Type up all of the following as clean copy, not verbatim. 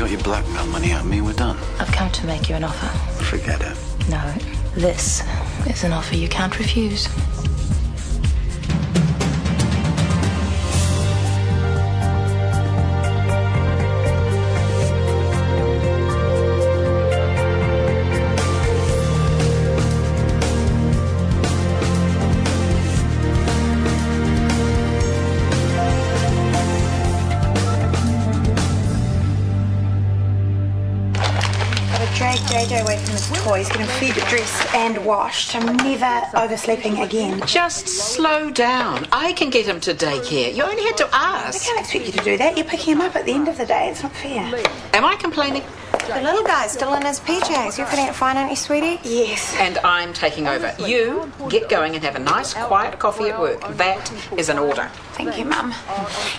got your blackmail money out of me, we're done. I've come to make you an offer. Forget it. No, this is an offer you can't refuse. Drag JJ away from his toys, get him fed, dressed and washed. I'm never oversleeping again. Just slow down. I can get him to daycare. You only had to I ask. can't expect you to do that. You're picking him up at the end of the day. It's not fair. Am I complaining? The little guy's still in his PJs. You're fitting it fine, aren't you, sweetie? Yes. And I'm taking over. You get going and have a nice, quiet coffee at work. That is an order. Thank you, Mum.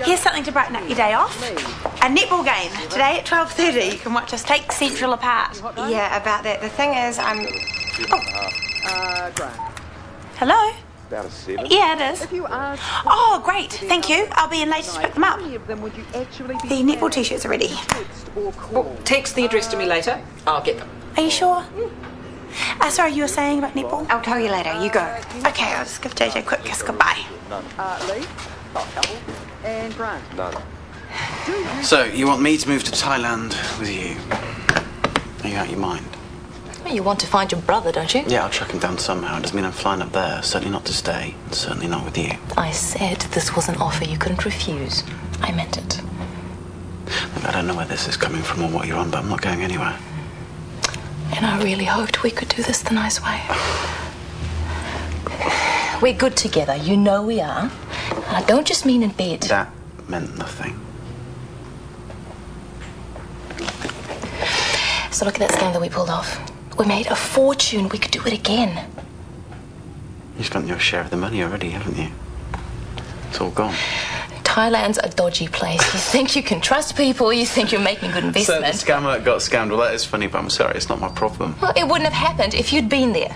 Here's something to brighten up your day off. A netball game today at 12:30. You can watch us take Central apart. Yeah, about that. The thing is, I'm... Hello? About a 7. Yeah, it is. Oh, great. Thank you. I'll be in later to pick them up. The netball t-shirts are ready. Well, text the address to me later. I'll get them. Are you sure? Sorry, you were saying about netball? I'll tell you later. You go. Okay, I'll just give JJ a quick kiss goodbye. Lee, and Grant. None. So, you want me to move to Thailand with you? Are you out of your mind? Well, you want to find your brother, don't you? Yeah, I'll track him down somehow. It doesn't mean I'm flying up there. Certainly not to stay. And certainly not with you. I said this was an offer you couldn't refuse. I meant it. Look, I don't know where this is coming from or what you're on, but I'm not going anywhere. And I really hoped we could do this the nice way. We're good together. You know we are. And I don't just mean in bed. That meant nothing. So look at that scam that we pulled off. We made a fortune. We could do it again. You spent your share of the money already, haven't you? It's all gone. Thailand's a dodgy place. You think you can trust people. You think you're making good investment. So the scammer got scammed. Well, that is funny, but I'm sorry. It's not my problem. Well, it wouldn't have happened if you'd been there.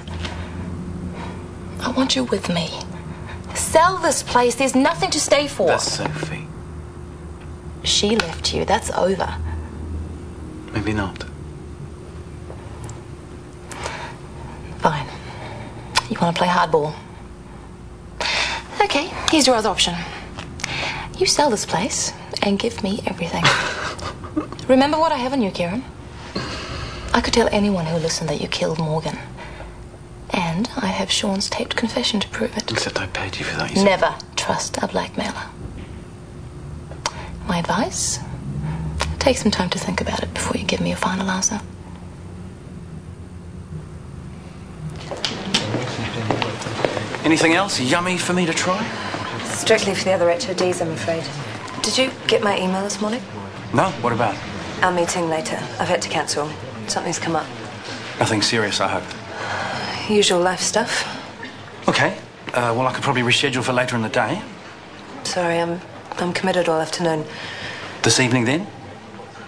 I want you with me. Sell this place. There's nothing to stay for. That's Sophie. She left you. That's over. Maybe not. Fine. You want to play hardball? Okay, here's your other option. You sell this place and give me everything. Remember what I have on you, Kieran? I could tell anyone who listened that you killed Morgan. And I have Sean's taped confession to prove it. Except I paid you for that, you said. Never trust a blackmailer. My advice? Take some time to think about it before you give me a final answer. Anything else yummy for me to try? Strictly for the other HODs, I'm afraid. Did you get my email this morning? No, what about? Our meeting later. I've had to cancel. Something's come up. Nothing serious, I hope. Usual life stuff. Okay. Well, I could probably reschedule for later in the day. Sorry, I'm committed all afternoon. This evening, then?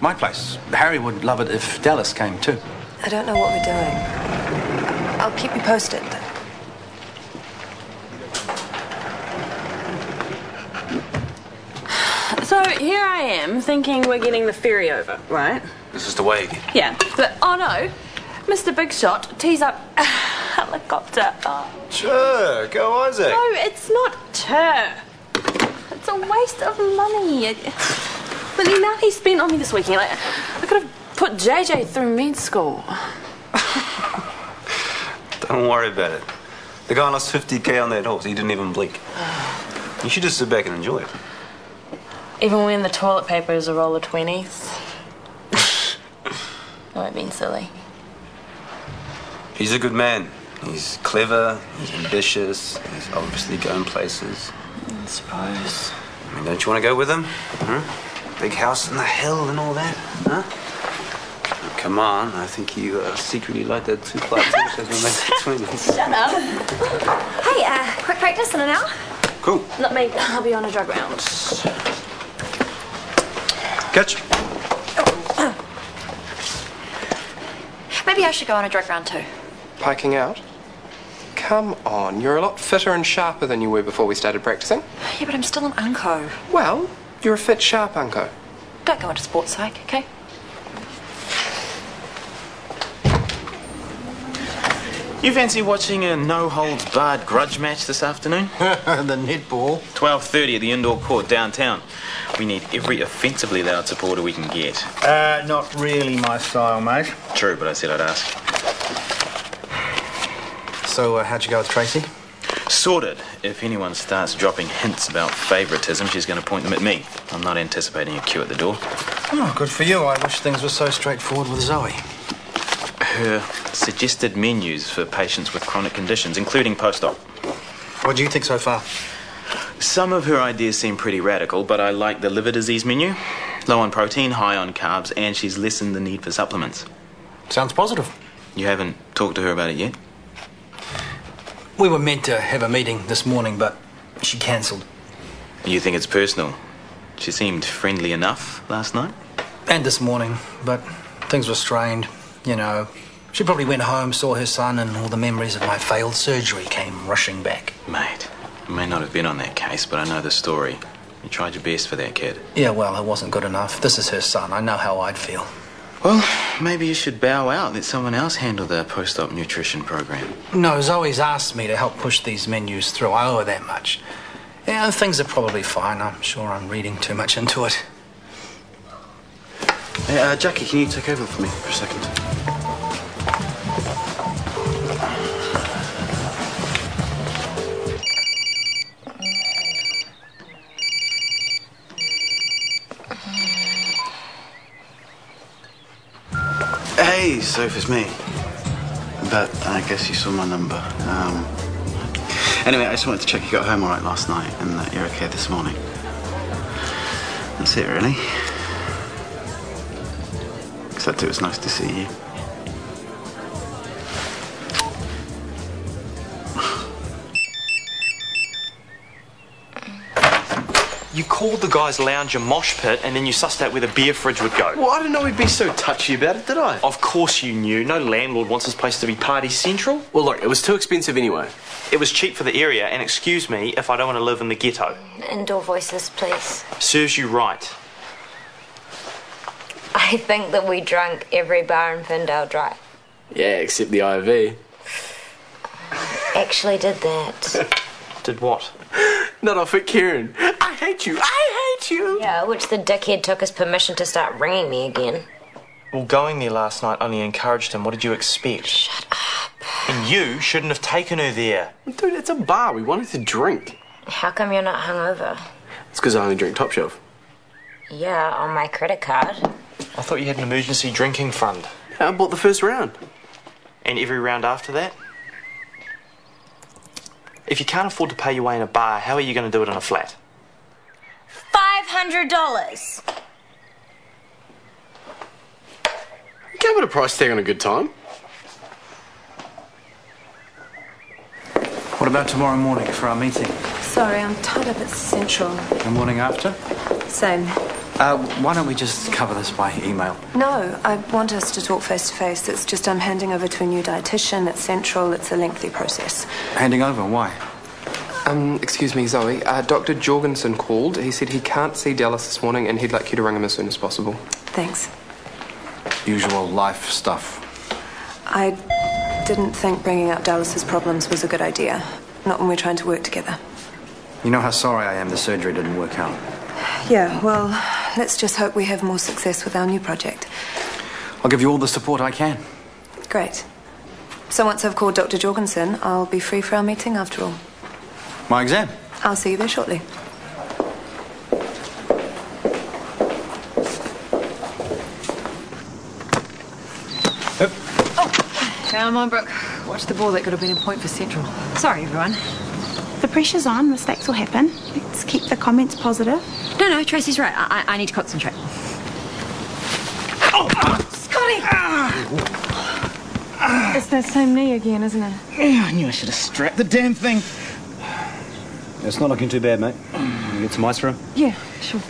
My place. Harry would love it if Dallas came, too. I don't know what we're doing. I'll keep you posted. So here I am, thinking we're getting the ferry over, right? This is the way again. Yeah, but oh no, Mr. Big Shot tees up a helicopter. Oh. Sure, go Isaac. No, it's not her. It's a waste of money. But the amount he spent on me this weekend, I could have put JJ through med school. Don't worry about it. The guy lost 50k on that horse. He didn't even blink. You should just sit back and enjoy it. Even when the toilet paper is a roll of 20s. No, I'm being silly. He's a good man. He's clever, he's ambitious, he's obviously going places. I suppose. I mean, don't you want to go with him? Huh? Big house in the hill and all that, huh? Oh, come on, I think you secretly like that 2 clubs which has been made between us. Shut up. Hey, quick practice in an hour? Cool. Not me. I'll be on a drug round. Catch. Maybe I should go on a drug round too. Piking out? Come on, you're a lot fitter and sharper than you were before we started practicing. Yeah, but I'm still an unco. Well, you're a fit, sharp unco. Don't go into sports psych, okay? You fancy watching a no-holds-barred grudge match this afternoon? The netball. 12:30 at the indoor court downtown. We need every offensively loud supporter we can get. Not really my style, mate. True, but I said I'd ask. So, how'd you go with Tracy? Sorted. If anyone starts dropping hints about favouritism, she's going to point them at me. I'm not anticipating a queue at the door. Oh, good for you. I wish things were so straightforward with Zoe. Her suggested menus for patients with chronic conditions, including post-op. What do you think so far? Some of her ideas seem pretty radical, but I like the liver disease menu. Low on protein, high on carbs, and she's lessened the need for supplements. Sounds positive. You haven't talked to her about it yet? We were meant to have a meeting this morning, but she cancelled. You think it's personal? She seemed friendly enough last night? And this morning, but things were strained. You know, she probably went home, saw her son, and all the memories of my failed surgery came rushing back. Mate, I may not have been on that case, but I know the story. You tried your best for that kid. Yeah, well, it wasn't good enough. This is her son. I know how I'd feel. Well, maybe you should bow out. Let someone else handle the post-op nutrition program. No, Zoe's asked me to help push these menus through. I owe her that much. Yeah, things are probably fine. I'm sure I'm reading too much into it. Hey, Jackie, can you take over for me for a second? Hey, Soph, it's me. But I guess you saw my number. Anyway, I just wanted to check you got home all right last night and that you're okay this morning. That's it, really. Except it was nice to see you. You called the guy's lounge a mosh pit and then you sussed out where the beer fridge would go. Well, I didn't know he'd be so touchy about it, did I? Of course you knew. No landlord wants his place to be party central. Well, look, it was too expensive anyway. It was cheap for the area, and excuse me if I don't want to live in the ghetto. Indoor voices, please. Serves you right. I think that we drank every bar in Findale dry. Yeah, except the IV. Actually did that. Did what? Not off at Kieran. I hate you. I hate you. Yeah, which the dickhead took his permission to start ringing me again. Well, going there last night only encouraged him. What did you expect? Shut up. And you shouldn't have taken her there. Dude, it's a bar. We wanted to drink. How come you're not hungover? It's because I only drink top shelf. Yeah, on my credit card. I thought you had an emergency drinking fund. Yeah, I bought the first round. And every round after that? If you can't afford to pay your way in a bar, how are you going to do it in a flat? $500. You can't put a price tag on a good time. What about tomorrow morning for our meeting? Sorry, I'm tied up at Central. The morning after? Same. Why don't we just cover this by email? No, I want us to talk face to face. It's just I'm handing over to a new dietitian at Central. It's a lengthy process. Handing over? Why? Excuse me, Zoe. Dr. Jorgensen called. He said he can't see Dallas this morning and he'd like you to ring him as soon as possible. Thanks. Usual life stuff. I didn't think bringing up Dallas's problems was a good idea. Not when we're trying to work together. You know how sorry I am the surgery didn't work out. Yeah, well, let's just hope we have more success with our new project. I'll give you all the support I can. Great. So once I've called Dr. Jorgensen, I'll be free for our meeting after all. My exam? I'll see you there shortly. Come on, Brooke. Watch the ball. That could have been a point for Central. Sorry, everyone. The pressure's on. Mistakes will happen. Let's keep the comments positive. No, Tracy's right. I need to concentrate. Scotty! It's that same knee again, isn't it? Yeah, I knew I should have strapped the damn thing. It's not looking too bad, mate. You get some ice for him? Yeah, sure.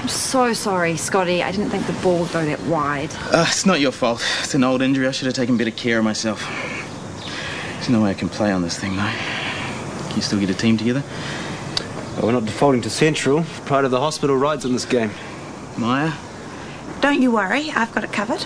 I'm so sorry, Scotty. I didn't think the ball would go that wide. It's not your fault. It's an old injury. I should have taken better care of myself. There's no way I can play on this thing, though. Can you still get a team together? Well, we're not defaulting to Central. Pride of the hospital rides on this game. Maya? Don't you worry. I've got it covered.